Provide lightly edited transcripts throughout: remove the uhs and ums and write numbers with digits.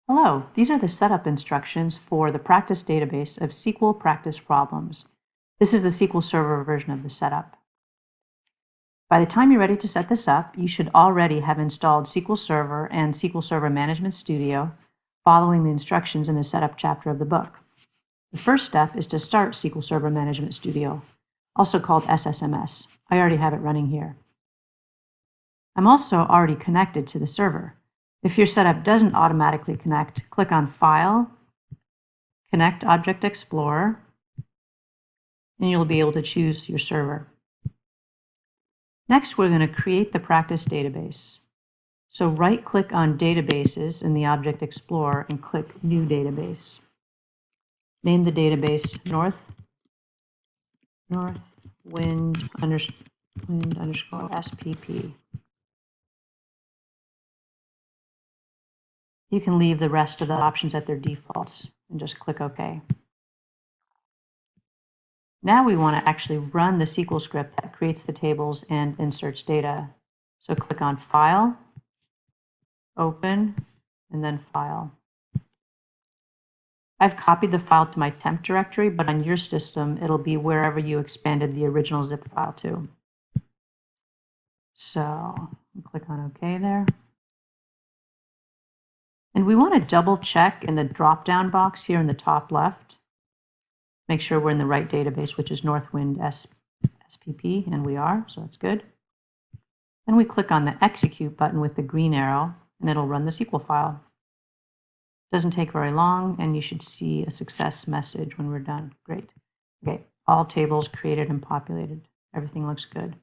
Hello, these are the setup instructions for the practice database of SQL Practice Problems. This is the SQL Server version of the setup. By the time you're ready to set this up, you should already have installed SQL Server and SQL Server Management Studio following the instructions in the setup chapter of the book. The first step is to start SQL Server Management Studio, also called SSMS. I already have it running here. I'm also already connected to the server. If your setup doesn't automatically connect, click on File, Connect Object Explorer, and you'll be able to choose your server. Next, we're going to create the practice database. So right-click on Databases in the Object Explorer and click New Database. Name the database Northwind underscore SPP. You can leave the rest of the options at their defaults and just click OK. Now we want to actually run the SQL script that creates the tables and inserts data. So click on File, Open, and then File. I've copied the file to my temp directory, but on your system, it'll be wherever you expanded the original zip file to. So click on OK there. And we want to double check in the drop-down box here in the top left. Make sure we're in the right database, which is Northwind SPP, and we are, so that's good. Then we click on the Execute button with the green arrow, and it'll run the SQL file. Doesn't take very long, and you should see a success message when we're done. Great. Okay, all tables created and populated. Everything looks good.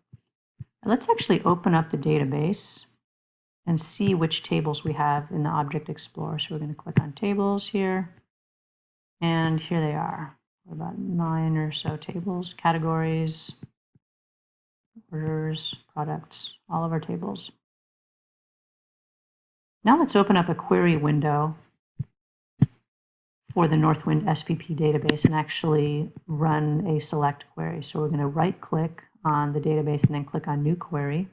Let's actually open up the database and see which tables we have in the Object Explorer. So we're going to click on Tables here, and here they are. About 9 or so tables, categories, orders, products, all of our tables. Now let's open up a query window for the Northwind SPP database and actually run a select query. So we're going to right-click on the database and then click on New Query.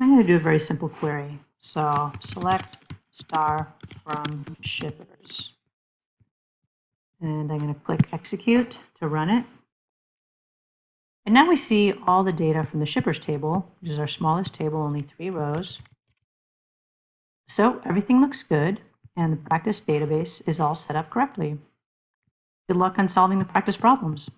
I'm going to do a very simple query. So select star from shippers. And I'm going to click Execute to run it. And now we see all the data from the shippers table, which is our smallest table, only 3 rows. So everything looks good, and the practice database is all set up correctly. Good luck on solving the practice problems.